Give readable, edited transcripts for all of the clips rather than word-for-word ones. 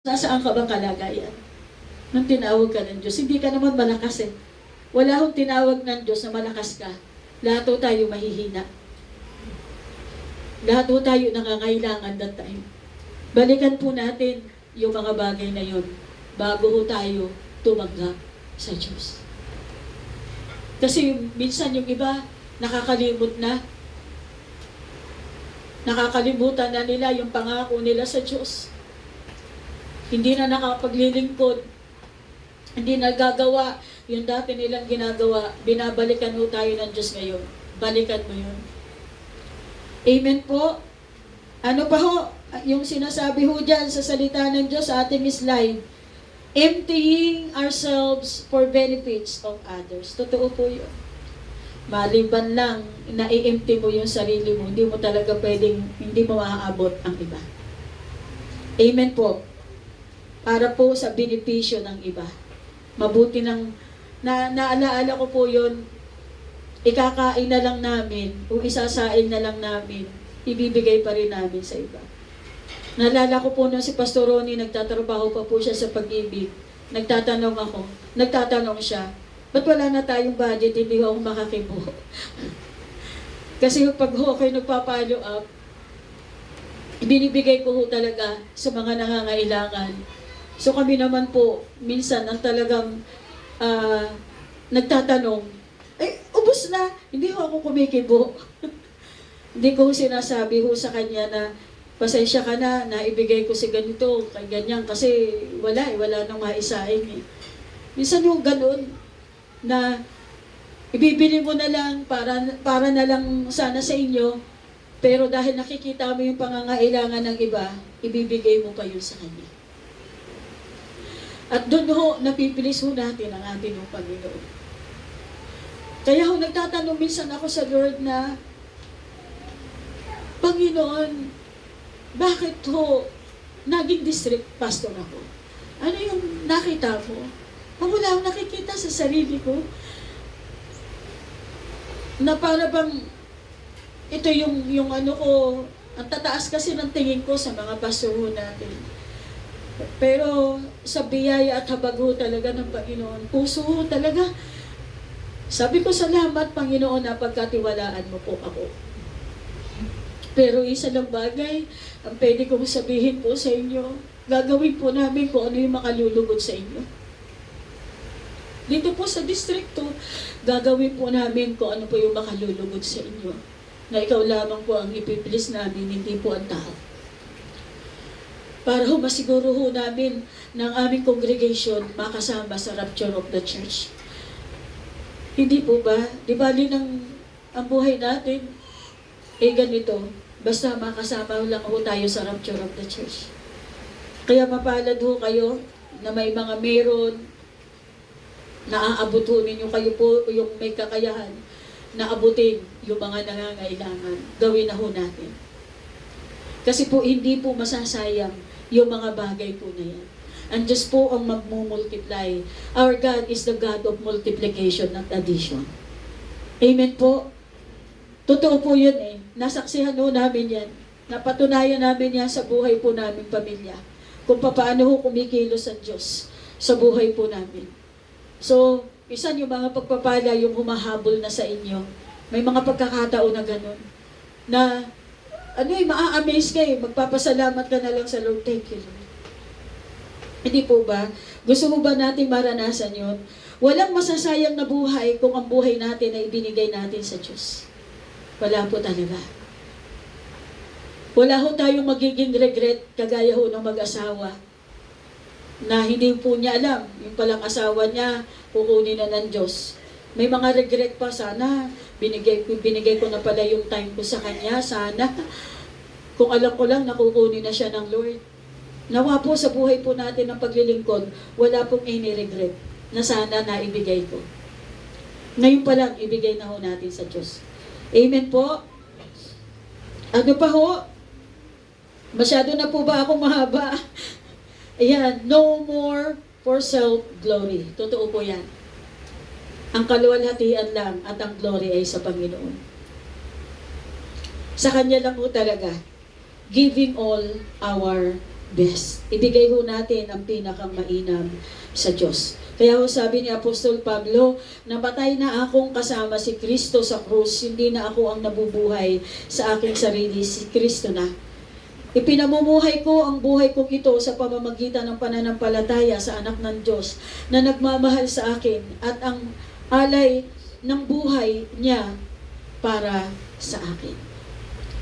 Nasaan ka bang kalagayan? Nung tinawag ka ng Diyos, hindi ka naman malakas eh. Wala hong tinawag ng Diyos na malakas ka. Lahat ho tayo mahihina. Lahat ho tayo nangangailangan that time. Balikan po natin yung mga bagay na yun bago ho tayo tumanggap sa Diyos. Kasi minsan yung iba, nakakalimot na. Nakakalimutan na nila yung pangako nila sa Diyos. Hindi na nakapaglilingkod. Hindi nagagawa yung dati nilang ginagawa. Binabalikan ho tayo ng Diyos ngayon. Balikan mo yun. Amen po. Ano pa ho? Yung sinasabi ho dyan sa salita ng Diyos sa ating slide. Emptying ourselves for benefits of others. Totoo po yun. Maliban lang, na-empty mo yung sarili mo, hindi mo talaga pwedeng, hindi mo maaabot ang iba. Amen po. Para po sa benepisyo ng iba. Mabuti ng, naalaala ko po yun, ikakain na lang namin, o isasain na lang namin, ibibigay pa rin namin sa iba. Naalala ko po nung si Pastor Ronnie, nagtatrabaho pa po siya sa Pag-ibig. Nagtatanong siya, ba't wala na tayong budget, hindi ako makakibuo? Kasi pag ho kayo nagpa-follow up, binibigay ko ho talaga sa mga nangangailangan. So kami naman po, minsan ang talagang nagtatanong, ubos na, hindi ho ako kumikibo. Hindi ko sinasabi ho sa kanya na, pasensya ka na, naibigay ko si ganito, kay ganyan, kasi wala nang maisaing eh. Minsan ho ganun, na ibibili mo na lang para na lang sana sa inyo, pero dahil nakikita mo yung pangangailangan ng iba, ibibigay mo pa yun sa kanya. At doon ho, napipilis ho natin ang ating Panginoon. Kaya ho, nagtatanong minsan ako sa Lord na, Panginoon, bakit ho naging district pastor ako? Ano yung nakita mo? Wala akong nakikita sa sarili ko na para bang ito yung ano ko, ang tataas kasi ng tingin ko sa mga pastor ho natin. Pero sa biyaya at habag ho talaga ng Panginoon, puso ho talaga. Sabi ko, salamat Panginoon na pagkatiwalaan mo po ako. Pero isa lang bagay, ang pwede kong sabihin po sa inyo, gagawin po namin kung ano yung makalulugod sa inyo. Dito po sa District 2, gagawin po namin kung ano po yung makalulugod sa inyo. Na ikaw lamang po ang ipipilis namin, hindi po ang tao. Para ho masiguro ho namin ng aming congregation makasama sa rapture of the church. Hindi po ba? Di bali ang buhay natin, ganito, basta makasama lang ho tayo sa rapture of the church. Kaya mapalad ho kayo na may mga meron, naaabot ho ninyo kayo po yung may kakayahan na abutin yung mga nangangailangan. Gawin na ho natin. Kasi po hindi po masasayang yung mga bagay po na yan. Ang Diyos po ang magmumultiply. Our God is the God of multiplication, not addition. Amen po. Totoo po yun eh. Nasaksihan ho namin yan. Napatunayan namin yan sa buhay po namin pamilya. Kung paano ho kumikilos ang Diyos sa buhay po namin. So, isan yung mga pagpapala yung humahabol na sa inyo. May mga pagkakataon na ganun. Na maa-amaze kayo, magpapasalamat ka na lang sa Lord. Thank you, Lord. Hindi po ba? Gusto mo ba natin maranasan yun? Walang masasayang na buhay kung ang buhay natin ay ibinigay natin sa Diyos. Wala po talaga. Wala ho tayong magiging regret kagaya ho ng mag-asawa na hindi po niya alam, yung palang asawa niya, kukunin na ng Diyos. May mga regret pa, sana binigay ko na pala yung time ko sa kanya, sana kung alam ko lang nakukunin na siya ng Lord. Nawa po sa buhay po natin ng paglilingkod, wala pong any regret na sana naibigay ko. Ngayon pa lang, ibigay na ho natin sa Diyos. Amen po. Ano pa ho? Masyado na po ba akong mahaba? Ayan, no more for self-glory. Totoo po yan. Ang kaluwalhatian lang at ang glory ay sa Panginoon. Sa Kanya lang po talaga. Giving all our best. Ibigay ho natin ang pinakang mainam sa Diyos. Kaya ho sabi ni Apostol Pablo, napatay na akong kasama si Kristo sa krus, hindi na ako ang nabubuhay sa aking sarili, si Kristo na. Ipinamumuhay ko ang buhay kong ito sa pamamagitan ng pananampalataya sa anak ng Diyos na nagmamahal sa akin at ang alay ng buhay niya para sa akin.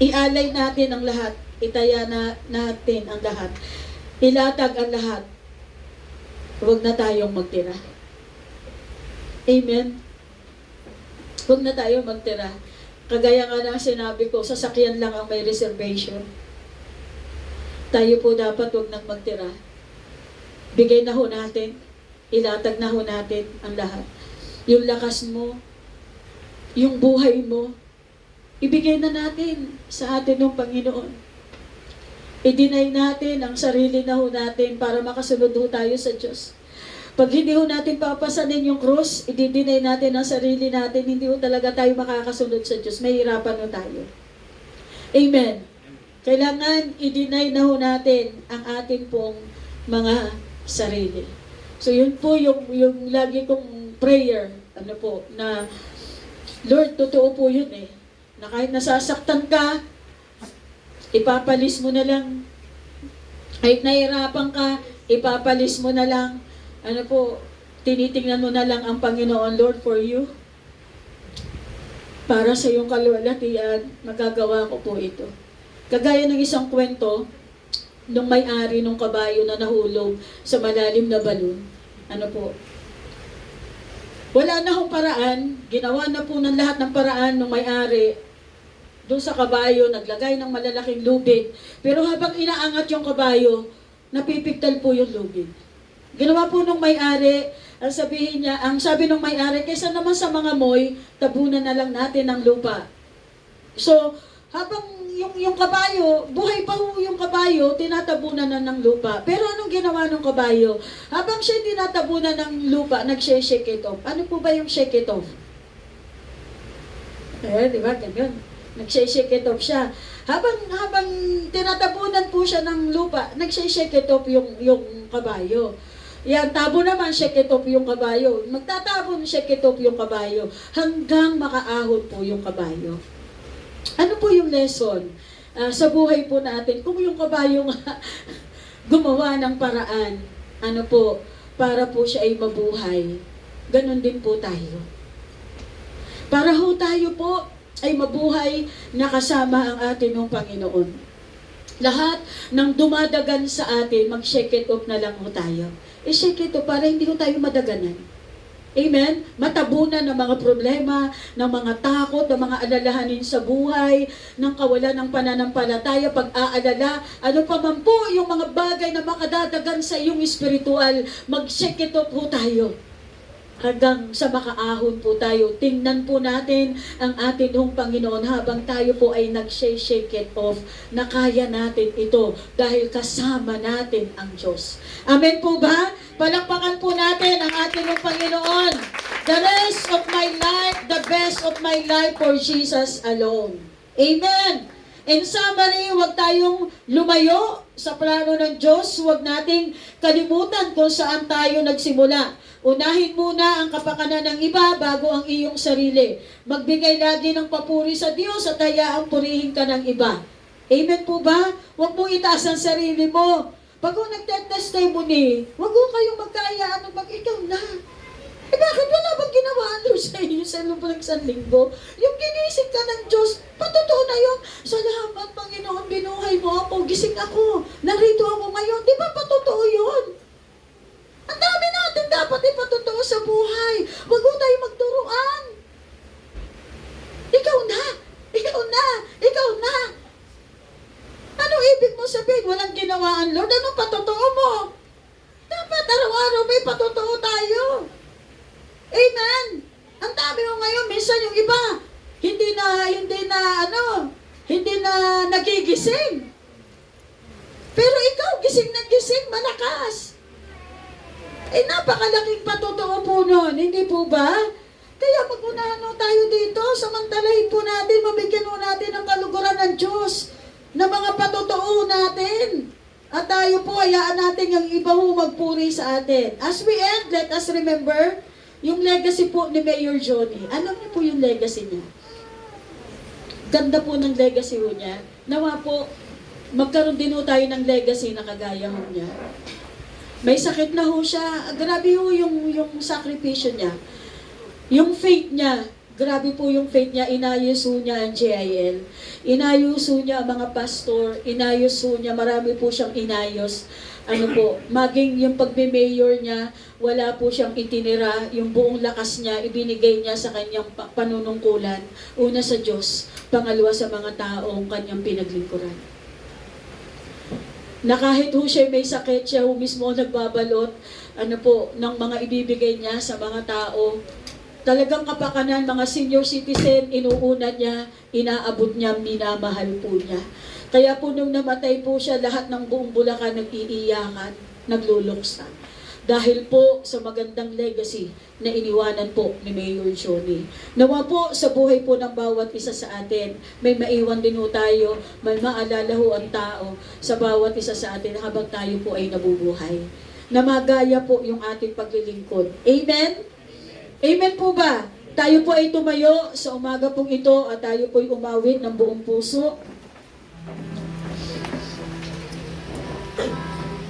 Ialay natin ang lahat, itaya na natin ang lahat, ilatag ang lahat. Huwag na tayong magtira. Amen? Huwag na tayong magtira. Kagaya nga ng sinabi ko, sasakyan lang ang may reservation. Tayo po dapat huwag nang magtira. Bigay na ho natin, ilatag na ho natin ang lahat. Yung lakas mo, yung buhay mo, ibigay na natin sa atin ng Panginoon. I-deny natin ang sarili na ho natin para makasunod ho tayo sa Diyos. Pag hindi ho natin papasanin yung cross, i-deny natin ang sarili natin, hindi ho talaga tayo makakasunod sa Diyos. Mahirapan ho tayo. Amen. Kailangan i-deny na ho natin ang atin pong mga sarili. So yun po yung lagi kong prayer, na Lord, totoo po yun na kahit nasasaktan ka, ipapalis mo na lang. Kahit nahihirapan ka, ipapalis mo na lang. Tinitingnan mo na lang ang Panginoon, Lord, for you. Para sa iyong kaluwalhatian, magagawa ko po ito. Kagaya ng isang kwento, nung may-ari ng kabayo na nahulog sa malalim na balon. Wala na hong paraan, ginawa na po ng lahat ng paraan ng may-ari, doon sa kabayo, naglagay ng malalaking lubid. Pero habang inaangat yung kabayo, napipigtal po yung lubid. Ginawa po nung may-ari, ang sabi nung may-ari, kaysa naman sa mga moy, tabunan na lang natin ang lupa. So, habang yung kabayo, buhay pa po yung kabayo, tinatabunan na ng lupa. Pero anong ginawa ng kabayo? Habang siya tinatabunan ng lupa, nag-shake it off. Ano po ba yung shake it off? Di ba? Ganyan. Nag-shake it off siya. Habang tinatabunan po siya ng lupa, nag-shake it off yung kabayo. Yan, tabo naman, shake it off yung kabayo. Magtatabon, shake it off yung kabayo. Hanggang makaahon po yung kabayo. Ano po yung lesson? Sa buhay po natin, kung yung kabayo nga gumawa ng paraan, para po siya ay mabuhay. Ganon din po tayo. Para ho tayo po ay mabuhay na kasama ang atin ng Panginoon. Lahat ng dumadagan sa atin, mag-shake it off na lang ho tayo. I-shake it off para hindi ho tayo madaganan. Amen? Matabunan ng mga problema, ng mga takot, ng mga alalahanin sa buhay, ng kawalan ng pananampalataya, pag-aalala, ano pa man po yung mga bagay na makadadagan sa iyong espiritual, mag-shake it off ho tayo. Hanggang sa makaahon po tayo, tingnan po natin ang atin hong Panginoon habang tayo po ay nag-shake it off, na kaya natin ito dahil kasama natin ang Diyos. Amen po ba? Palakpakan po natin ang atin hong Panginoon. The rest of my life, the best of my life for Jesus alone. Amen! In summary, huwag tayong lumayo sa plano ng Diyos. Huwag nating kalimutan kung saan tayo nagsimula. Unahin muna ang kapakanan ng iba bago ang iyong sarili. Magbigay lagi ng papuri sa Diyos at hayaang purihin ka ng iba. Amen po ba? Huwag mo itaas ang sarili mo. Pag kung nagte-testimony, huwag mo kayong magkayaan ng ikaw na. Bakit wala bang ginawa Lord sa iyo sa loob ng isang linggo? Yung ginising ka ng Diyos, patotoo na yun. Salamat, Panginoon, binuhay mo ako, gising ako, narito ako ngayon. Di ba patotoo yun? Ang dami natin dapat ipatotoo sa buhay. Huwag mo tayo magturuan. Ikaw na. Ikaw na. Ikaw na. Anong ibig mo sabihin? Walang ginawaan, Lord. Anong patotoo mo? Dapat araw-araw may patotoo tayo. Amen. Ang dami mo ngayon, minsan yung iba, hindi na nagigising. Pero ikaw, gising na gising, malakas. Napakalaking patotoo po nun, hindi po ba? Kaya mag-unahan tayo dito, samantalahin po natin, mabigyan natin ng kaluguran ng Diyos, na mga patotoo natin. At tayo po, hayaan natin yung iba ho magpuri sa atin. As we end, let us remember yung legacy po ni Mayor Johnny. Alam niyo po yung legacy niya. Ganda po ng legacy ho niya. Nawa po, magkaroon din ho tayo ng legacy na kagaya ho niya. May sakit na ho siya. Grabe ho yung sakripisyo niya. Yung faith niya, grabe po yung faith niya, inayos ho niya ang JIL. Inayos ho niya ang mga pastor, inayos ho niya, marami po siyang inayos. Ano po, maging yung pagme-mayor niya, wala po siyang itinira, yung buong lakas niya, ibinigay niya sa kanyang panunungkulan. Una sa Diyos, pangalawa sa mga taong kanyang pinaglingkuran. Na kahit ho siya may sakit, siya ho mismo nagbabalot, ano po, ng mga ibibigay niya sa mga tao. Talagang kapakanan, mga senior citizen, inuuna niya, inaabot niya, minamahal po niya. Kaya po nung namatay po siya, lahat ng buong Bulacan nag-iiyakan, nagluluksa. Dahil po sa magandang legacy na iniwanan po ni Mayor Johnny. Nawa po sa buhay po ng bawat isa sa atin, may maiwan din ho tayo, may maalala ho ang tao sa bawat isa sa atin habang tayo po ay nabubuhay. Na magaya po yung ating paglilingkod. Amen? Amen po ba? Tayo po ay tumayo sa umaga pong ito at tayo po ay umawit ng buong puso.